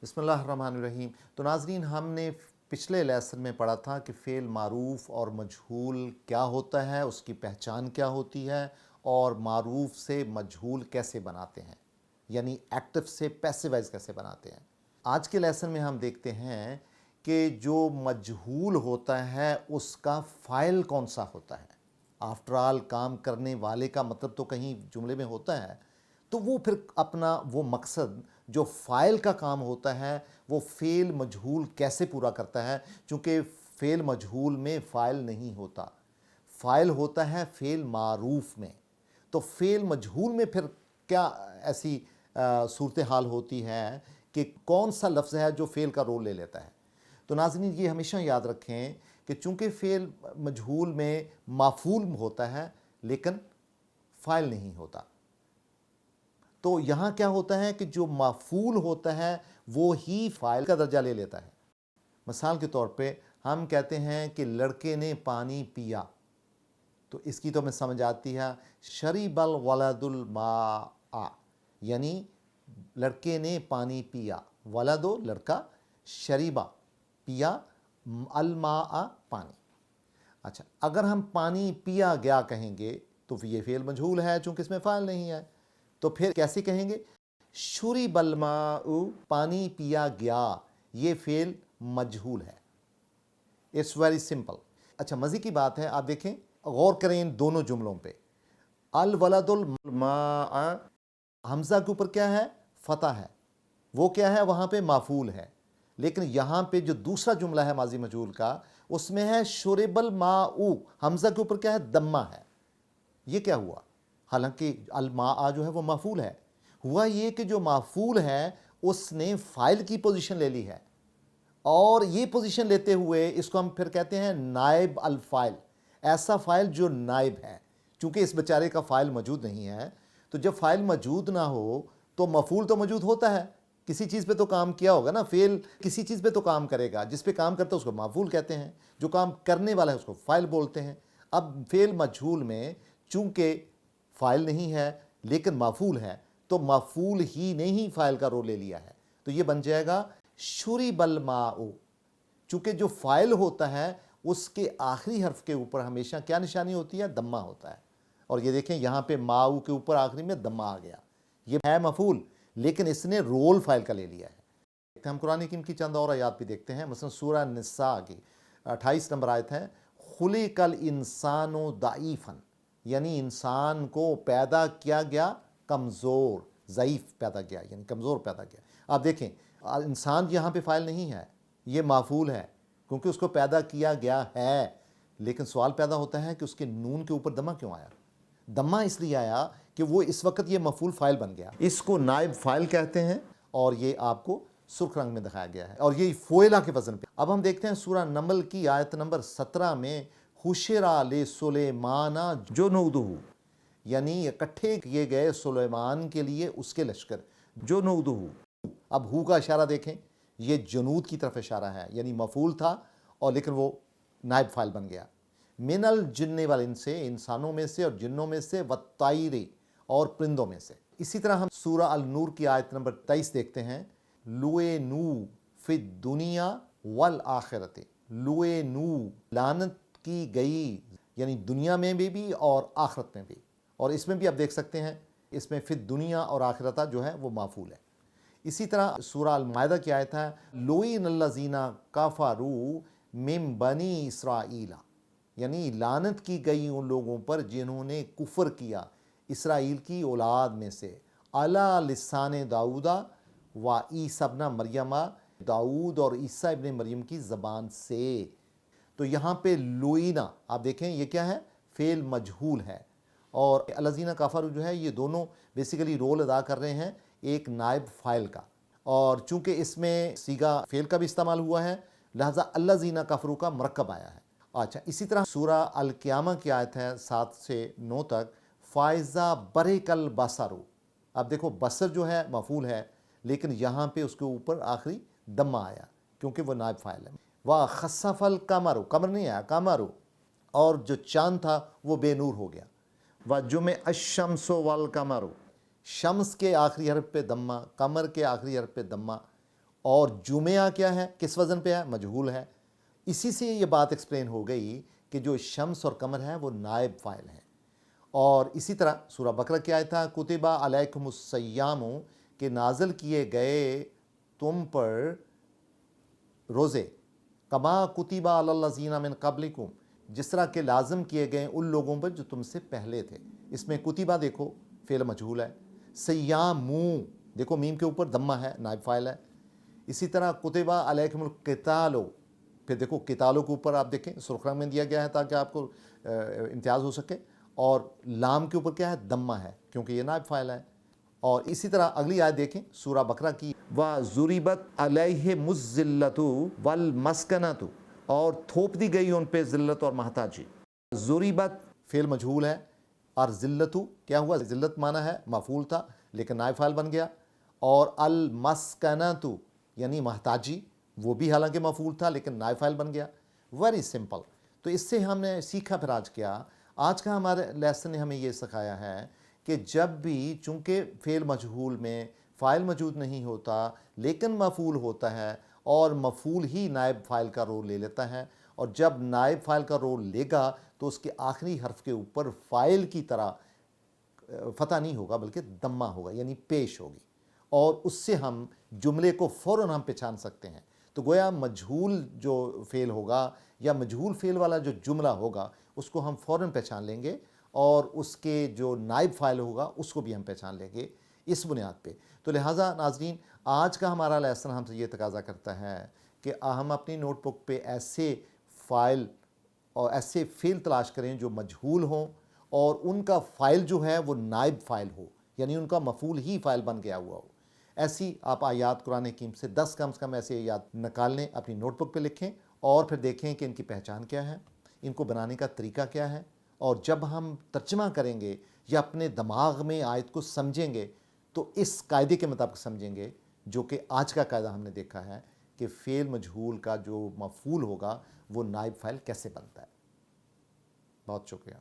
बिस्मिल्लाहिर्रहमानिर्रहीम। तो नाज़रीन, हमने पिछले लेसन में पढ़ा था कि फ़ेल मारूफ़ और मजहूल क्या होता है, उसकी पहचान क्या होती है और मारूफ़ से मजहूल कैसे बनाते हैं, यानी एक्टिव से पैसिवाइज कैसे बनाते हैं। आज के लेसन में हम देखते हैं कि जो मजहूल होता है उसका फ़ाइल कौन सा होता है। आफ्टर ऑल काम करने वाले का मतलब तो कहीं जुमले में होता है, तो वो फिर अपना वो मकसद जो फ़ाइल का काम होता है वो फ़ेल मजहूल कैसे पूरा करता है। चूँकि फ़ेल मजहूल में फ़ाइल नहीं होता, फ़ाइल होता है फ़ेल मारूफ़ में। तो फ़ेल मजहूल में फिर क्या ऐसी सूरत हाल होती है कि कौन सा लफ्ज़ है जो फ़ेल का रोल ले लेता है। तो नाज़रीन, ये हमेशा याद रखें कि चूँकि फ़ेल मजहूल में माफ़ूल होता है लेकिन फ़ाइल नहीं होता, तो यहाँ क्या होता है कि जो माफ़ूल होता है वो ही फ़ाइल का दर्जा ले लेता है। मिसाल के तौर पे हम कहते हैं कि लड़के ने पानी पिया, तो इसकी तो हमें समझ आती है शरीबल वलदुल माआ, यानी लड़के ने पानी पिया, वलदो लड़का, शरीबा पिया, अलमाआ पानी। अच्छा, अगर हम पानी पिया गया कहेंगे तो ये फ़ेल मजहूल है चूँकि इसमें फ़ाइल नहीं है। तो फिर कैसे कहेंगे? शुरिबल माउ, पानी पिया गया, ये फ़ेल मजहूल है। It's very simple. अच्छा, मज़े की बात है, आप देखें, गौर करें इन दोनों जुमलों पे। अल वलदुल माआ, हमज़ा के ऊपर क्या है? फ़तह है, वो क्या है? वहाँ पे माफ़ूल है। लेकिन यहाँ पे जो दूसरा जुमला है माजी मजहूल का, उसमें है शुरिबल माउ, हमज़ा के ऊपर क्या है? दम्मा है। ये क्या हुआ? हालांकि अलमा जो है वो माफूल है। हुआ ये कि जो माफूल है उसने फ़ाइल की पोजीशन ले ली है, और ये पोजीशन लेते हुए इसको हम फिर कहते हैं नायब अल फ़ाइल, ऐसा फ़ाइल जो नायब है। चूँकि इस बेचारे का फ़ाइल मौजूद नहीं है, तो जब फ़ाइल मौजूद ना हो तो मफूल तो मौजूद होता है, किसी चीज़ पे तो काम किया होगा ना। फ़ेल किसी चीज़ पे तो काम करेगा, जिस पे काम करता है उसको माफूल कहते हैं, जो काम करने वाला है उसको फ़ाइल बोलते हैं। अब फ़ेल मजहूल में चूँकि फ़ाइल नहीं है लेकिन माफूल है, तो माफूल ही ने ही फ़ाइल का रोल ले लिया है, तो ये बन जाएगा शुरिबल माउ। चूँकि जो फ़ाइल होता है उसके आखिरी हर्फ के ऊपर हमेशा क्या निशानी होती है? दम्मा होता है। और ये देखें यहाँ पे माउ के ऊपर आखिरी में दम्मा आ गया, ये है मफूल लेकिन इसने रोल फ़ाइल का ले लिया है। हम कुरान हकीम की चंद और आयात भी देखते हैं। मसलन सूरह निसा की 28 नंबर आयत है, खुलिकल इंसानो दाईफन, यानी इंसान को पैदा किया गया कमज़ोर, ज़ईफ़ पैदा किया, यानी कमज़ोर पैदा किया। आप देखें, इंसान यहाँ पे फ़ाइल नहीं है, ये माफूल है क्योंकि उसको पैदा किया गया है। लेकिन सवाल पैदा होता है कि उसके नून के ऊपर दमा क्यों आया? दमा इसलिए आया कि वो इस वक्त ये मफूल फ़ाइल बन गया। इसको नायब फ़ाइल कहते हैं और ये आपको सुर्ख रंग में दिखाया गया है, और ये फ़ोइला के वज़न पे। अब हम देखते हैं सूरह नमल की आयत नंबर 17 में, हुशिरा ले सुलेमाना जुनूदुहु, यानी इकट्ठे किए गए सुलेमान के लिए उसके लश्कर, जुनूदुहु। अब हु का इशारा देखें, ये जुनूद की तरफ इशारा है, यानी मफूल था और लेकिन वो नायब फ़ाइल बन गया। मिनल जिन्ने वाले इनसे, इंसानों में से और जिन्नों में से, वत्तायरी और परिंदों में से। इसी तरह हम सूरह अल नूर की आयत नंबर 23 देखते हैं, लुए नू फिद दुनिया वल आखिरते, लुए नू लानत की गई, यानी दुनिया में भी और आखिरत में भी। और इसमें भी आप देख सकते हैं, इसमें फिद दुनिया और आखिरता जो है वो माफूल है। इसी तरह सूरह अल मायदा की आयत है, लोइन अल्लज़ीना काफारू मिम बनी इसराइला, यानी लानत की गई उन लोगों पर जिन्होंने कुफर किया इसराइल की औलाद में से, अला लिसाने दाऊदा व ईसा इब्न मरियमा, दाऊद और ईसा इब्न मरियम की ज़बान से। तो यहाँ पे लुइना आप देखें, ये क्या है? फ़ेल मजहूल है। और अल्लज़ीना काफ़रू जो है, ये दोनों बेसिकली रोल अदा कर रहे हैं एक नायब फ़ाइल का, और चूँकि इसमें सीगा फ़ेल का भी इस्तेमाल हुआ है लिहाजा अल्लज़ीना काफ़रू का मरकब आया है। अच्छा, इसी तरह सूरह अल क़ियामा की आयत है 7 से 9 तक, फ़ाइज़ा बरेकल बसरु। अब देखो, बसर जो है मफूल है लेकिन यहाँ पे उसके ऊपर आखिरी दम्मा आया क्योंकि वो नायब फ़ाइल है। वाह खसफ़ल कमरु, कमर नहीं आया, कमरु, और जो चांद था वो बेनूर हो गया। व जुमे अशम्सो वल कमरु, शम्स के आखिरी हर्फ पे दम्मा, कमर के आखिरी हर्फ पे दम्मा, اور جمعہ کیا ہے، کس وزن پہ ہے، مجہول ہے۔ اسی سے یہ بات ایکسپلین ہو گئی کہ جو شمس اور قمر ہے وہ نائب فاعل ہیں۔ اور اسی طرح سورہ بقرہ کی آیت تھا کتبہ علیکم الصیام، کہ نازل کیے گئے تم پر روزے، کما کتبہ علی الذین من قبلکم، جس طرح کہ لازم کیے گئے ان لوگوں پر جو تم سے پہلے تھے۔ اس میں کتبہ دیکھو فعل مجہول ہے، سیامو دیکھو میم کے اوپر ضمہ ہے، نائب فاعل ہے۔ اسی طرح کتبہ علیکم القتال، پھر دیکھو قتالوں کے اوپر آپ دیکھیں سرخ رنگ میں دیا گیا ہے تاکہ آپ کو امتیاز ہو سکے، اور لام کے اوپر کیا ہے، ضمہ ہے، کیونکہ یہ نائب فاعل ہے۔ اور اسی طرح اگلی آیت دیکھیں سورہ بقرہ کی، وَضُرِبَتْ عَلَيْهِمُ الذِّلَّةُ وَالْمَسْكَنَةُ، اور تھوپ دی گئی ان پہ ذلت اور محتاجی۔ ضُرِبَت فعل مجہول ہے، اور ذلت کیا ہوا، ذلت معنی ہے مفعول تھا لیکن نائب فاعل بن گیا، اور المسکنۃ یعنی محتاجی، وہ بھی حالانکہ مفعول تھا لیکن نائب فاعل بن گیا۔ Very simple. تو اس سے ہم نے سیکھا پھر آج کا ہمارے لیسن نے ہمیں یہ سکھایا ہے کہ جب بھی چونکہ فعل مجہول میں فاعل موجود نہیں ہوتا لیکن مفعول ہوتا ہے، اور مفعول ہی نائب فاعل کا رول لے لیتا ہے، اور جب نائب فاعل کا رول لے گا تو اس کے آخری حرف کے اوپر فاعل کی طرح فتح نہیں ہوگا بلکہ ضمہ ہوگا، یعنی پیش ہوگی، اور اس سے ہم جملے کو فوراً ہم پہچان سکتے ہیں۔ تو گویا مجہول جو فعل ہوگا یا مجہول فعل والا جو جملہ ہوگا اس کو ہم فوراً پہچان لیں گے، اور اس کے جو نائب فاعل ہوگا اس کو بھی ہم پہچان لیں گے اس بنیاد پہ۔ تو لہٰذا ناظرین، آج کا ہمارا لیسن ہم سے یہ تقاضا کرتا ہے کہ ہم اپنی نوٹ بک پہ ایسے فاعل اور ایسے فعل تلاش کریں جو مجہول ہوں، اور ان کا فاعل جو ہے وہ نائب فاعل ہو، یعنی ان کا مفعول ہی فاعل بن گیا ہوا ہو۔ ایسی آپ آیات قرآن حکیم سے 10 کم سے کم ایسے آیات نکال لیں، اپنی نوٹ بک پہ لکھیں، اور پھر دیکھیں کہ ان کی پہچان کیا ہے، ان کو بنانے کا طریقہ کیا ہے، اور جب ہم ترجمہ کریں گے یا اپنے دماغ میں آیت کو سمجھیں گے تو اس قاعدے کے مطابق سمجھیں گے جو کہ آج کا قاعدہ ہم نے دیکھا ہے کہ فعل مجہول کا جو مفعول ہوگا وہ نائب فاعل کیسے بنتا ہے۔ بہت شکریہ۔